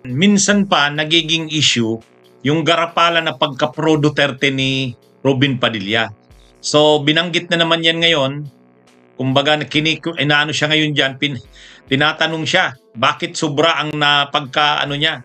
Minsan pa nagiging issue yung garapala na pagka-pro Duterte ni Robin Padilla. So binanggit na naman yan ngayon. Kumbaga inaano siya ngayon diyan, tinatanong siya, bakit sobra ang pagka niya,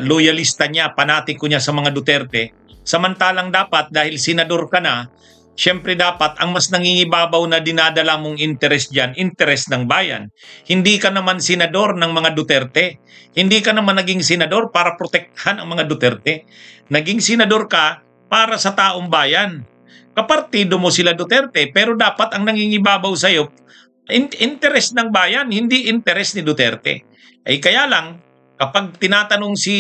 loyalista niya, panatiko niya sa mga Duterte. Samantalang dapat dahil senador ka na, siyempre dapat ang mas nangingibabaw na dinadala mong interest diyan, interest ng bayan. Hindi ka naman senador ng mga Duterte. Hindi ka naman naging senador para protektahan ang mga Duterte. Naging senador ka para sa taong bayan. Kapartido mo sila Duterte, pero dapat ang nangingibabaw sa iyo interest ng bayan, hindi interest ni Duterte. Ay kaya lang, kapag tinatanong si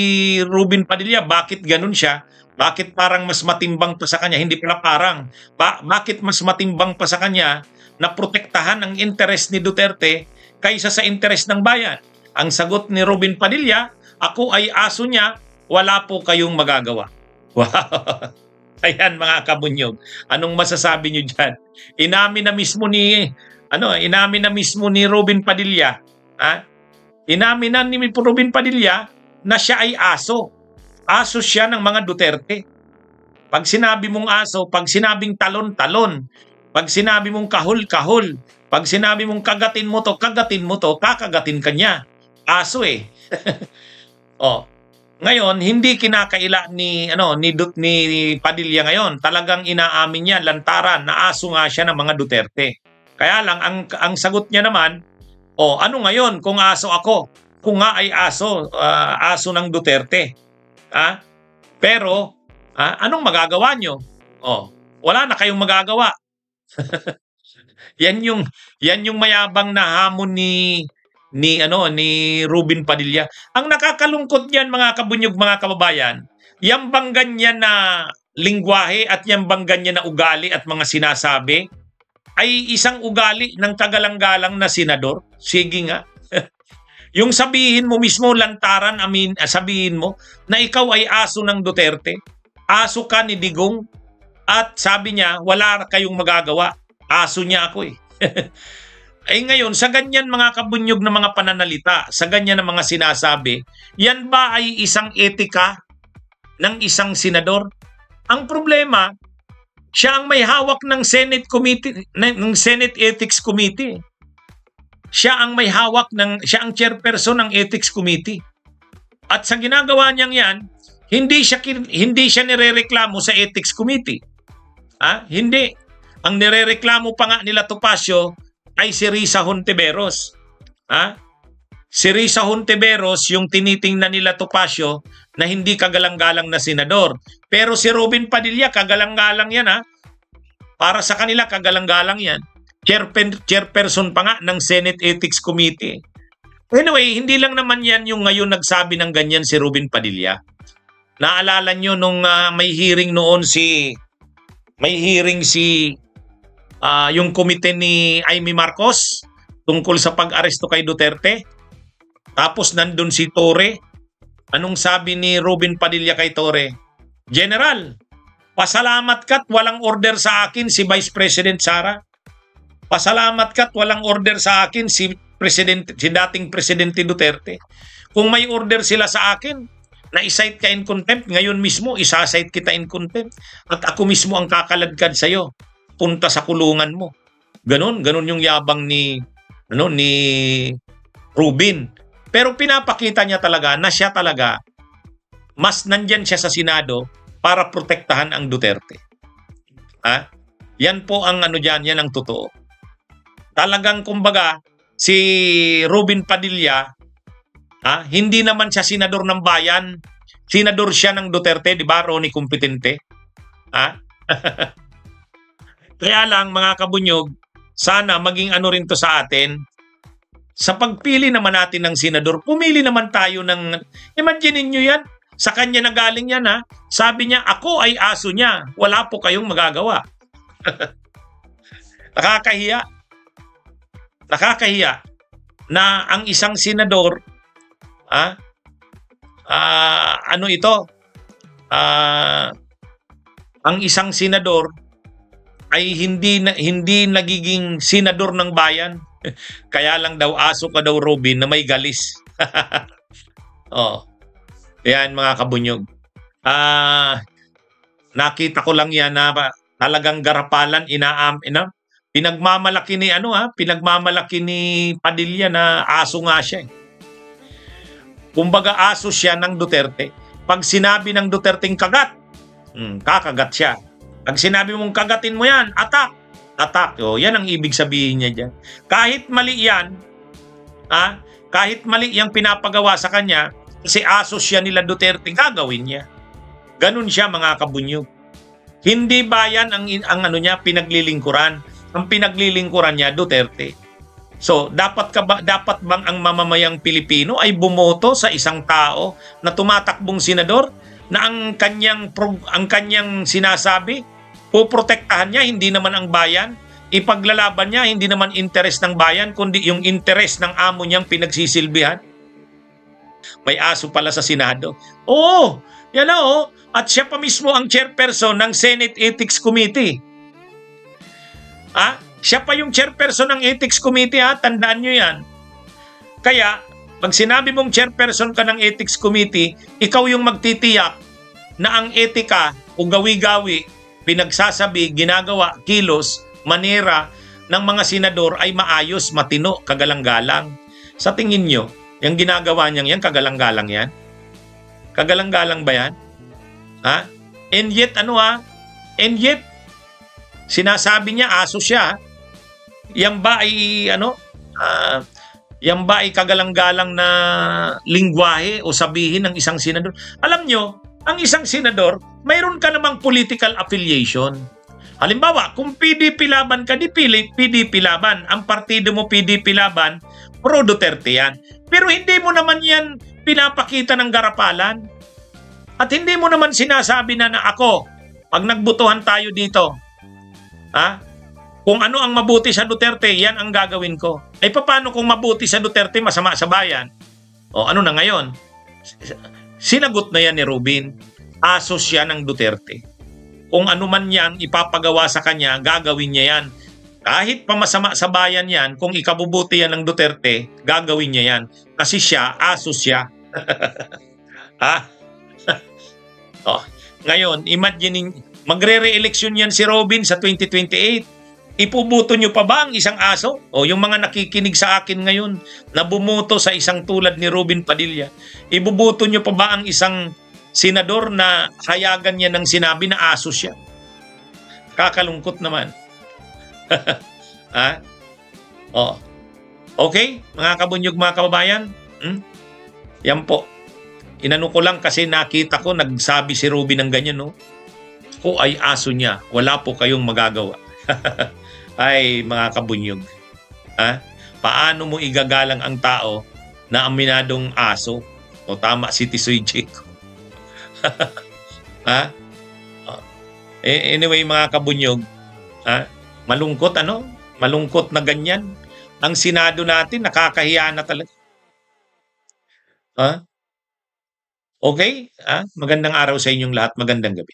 Robin Padilla, bakit ganun siya? Bakit parang mas matimbang pa sa kanya? Hindi pala parang. Bakit mas matimbang pa sa kanya na protektahan ang interest ni Duterte kaysa sa interest ng bayan? Ang sagot ni Robin Padilla, ako ay aso niya, wala po kayong magagawa. Wow! Ayan mga kabunyog. Anong masasabi niyo diyan? Inamin na mismo ni Robin Padilla, inamin na ni Robin Padilla na siya ay aso. Aso siya ng mga Duterte. Pag sinabi mong aso, pag sinabing talon-talon, pag sinabi mong kahul-kahul, pag sinabi mong kagatin mo to, kakagatin ka niya. Aso eh. Oh. Ngayon, hindi kinakaila ni Padilla ngayon. Talagang inaamin niya, lantaran, na aso nga siya ng mga Duterte. Kaya lang, ang sagot niya naman, ano ngayon kung aso ako? Kung nga ay aso ng Duterte. Pero, anong magagawa nyo? Wala na kayong magagawa. Yan yung mayabang na hamon ni Robin Padilla. Ang nakakalungkot niyan mga kabunyog, mga kababayan, yang bang ganyan na lingwahe at yang bang ganyan na ugali at mga sinasabi ay isang ugali ng kagalang-galang na senador. Sige nga. Yung sabihin mo mismo lantaran, sabihin mo na ikaw ay aso ng Duterte, aso ka ni Digong, at sabi niya wala kayong magagawa. Aso niya ako eh. Ay ngayon, sa ganyan mga kabunyog na mga pananalita, sa ganyan na mga sinasabi, yan ba ay isang etika ng isang senador? Ang problema, siya ang may hawak ng Senate Committee, ng Senate Ethics Committee. Siya ang may hawak siya ang chairperson ng Ethics Committee. At sa ginagawa niyang yan, hindi siya nirereklamo sa Ethics Committee. Hindi. Ang nirereklamo pa nga nila Topacio ay si Risa Hontiveros. Si Risa Hontiveros yung tinitingnan nila Topacio na hindi kagalang-galang na senador. Pero si Robin Padilla, kagalang-galang yan Para sa kanila, kagalang-galang yan. Chairperson pa nga ng Senate Ethics Committee. Anyway, hindi lang naman yan yung ngayon nagsabi ng ganyan si Robin Padilla. Naalala nyo nung may hearing noon yung komite ni Amy Marcos tungkol sa pag-aresto kay Duterte. Tapos nandun si Torre. Anong sabi ni Robin Padilla kay Torre? General, pasalamat ka't walang order sa akin si Vice President Sara. Pasalamat ka't walang order sa akin si dating Presidente Duterte. Kung may order sila sa akin, na isight ka in contempt, ngayon mismo isasight kita in contempt. At ako mismo ang kakaladkad sa'yo. Punta sa kulungan mo. Ganon yung yabang ni Robin. Pero pinapakita niya talaga na siya talaga mas nandyan siya sa Senado para protektahan ang Duterte. Yan po ang diyan, yan ang totoo. Talagang kumbaga si Robin Padilla, hindi naman siya senador ng bayan. Senador siya ng Duterte, di ba, Ronnie Competente? Kaya lang mga kabunyog, sana maging rin to sa atin. Sa pagpili naman natin ng senador, pumili naman tayo ng, imagine nyo yan, sa kanya na galing yan sabi niya, ako ay aso niya, wala po kayong magagawa. Nakakahiya na ang isang senador, ang isang senador ay hindi nagiging senador ng bayan. Kaya lang daw aso ka daw, Robin, na may galis. Ayan mga kabunyog. Nakita ko lang yan na talagang garapalan, pinagmamalaki ni pinagmamalaki ni Padilla na aso nga siya. Kumbaga aso siya ng Duterte. Pag sinabi ng Duterteng kagat, kakagat siya. Pag sinabi mong kagatin mo yan, attack. Attack. Yan ang ibig sabihin niya dyan. Kahit mali yan, kahit mali yung pinapagawa sa kanya, kasi aso siya nila Duterte, gagawin niya. Ganun siya mga kabunyog. Hindi bayan ang niya pinaglilingkuran. Ang pinaglilingkuran niya Duterte. So, dapat bang ang mamamayang Pilipino ay bumoto sa isang tao na tumatakbong senador na ang kanyang sinasabi poprotektahan niya, hindi naman ang bayan, ipaglalaban niya hindi naman interes ng bayan kundi yung interes ng amo niyang pinagsisilbihan? May aso pala sa Senado. Oo, yan na at siya pa mismo ang chairperson ng Senate Ethics Committee. Siya pa yung chairperson ng Ethics Committee, tandaan nyo yan. Kaya, pag sinabi mong chairperson ka ng Ethics Committee, ikaw yung magtitiyak na ang etika o gawi-gawi, pinagsasabi, ginagawa, kilos, manera ng mga senador ay maayos, matino, kagalang-galang. Sa tingin nyo, yung ginagawa niyang yan, kagalang-galang yan? Kagalang-galang ba yan? And yet, and yet, sinasabi niya, aso siya. Yan ba ay, yan ba ay kagalang-galang na lingwahe o sabihin ng isang senador? Alam nyo, ang isang senador, mayroon ka namang political affiliation. Halimbawa, kung PDP laban ka, di PDP laban. Ang partido mo PDP laban, pro Duterte yan. Pero hindi mo naman yan pinapakita ng garapalan. At hindi mo naman sinasabi na ako, pag nagbutuhan tayo dito, kung ano ang mabuti sa Duterte, yan ang gagawin ko. Ay paano kung mabuti sa Duterte, masama sa bayan? Ano na ngayon? Sinagot na yan ni Robin. Aso siya ng Duterte. Kung ano man yan ipapagawa sa kanya, gagawin niya yan. Kahit pamasama sa bayan yan, kung ikabubuti yan ng Duterte, gagawin niya yan. Kasi siya, aso siya. Ngayon, imagine, magre-re-eleksyon yan si Robin sa 2028. Ipubuto nyo pa ba ang isang aso? Yung mga nakikinig sa akin ngayon na bumoto sa isang tulad ni Robin Padilla, ibubuto nyo pa ba ang isang senador na hayagan niya ng sinabi na aso siya? Kakalungkot naman. Okay, mga kabunyog, mga kababayan? Yan po. Inano ko lang kasi nakita ko, nagsabi si Robin ng ganyan, Ako ay aso niya. Wala po kayong magagawa. Ay, mga kabunyog. Paano mo igagalang ang tao na aminadong aso? Tama si Tisoy Jacob. Anyway, mga kabunyog, malungkot, malungkot na ganyan. Ang Senado natin, nakakahiya na talaga. Okay? Magandang araw sa inyong lahat. Magandang gabi.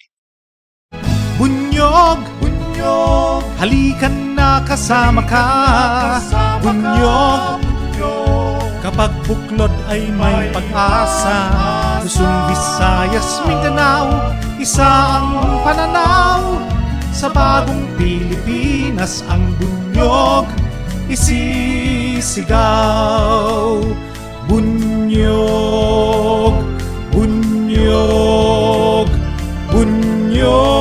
Bunyog, bunyog, halikan na kasama ka. Bunyog, kapag buklod ay may pag-asa. Luzon, Visayas, Mindanao, isa ang pananaw. Sa bagong Pilipinas ang bunyog isisigaw. Bunyog, bunyog, bunyog.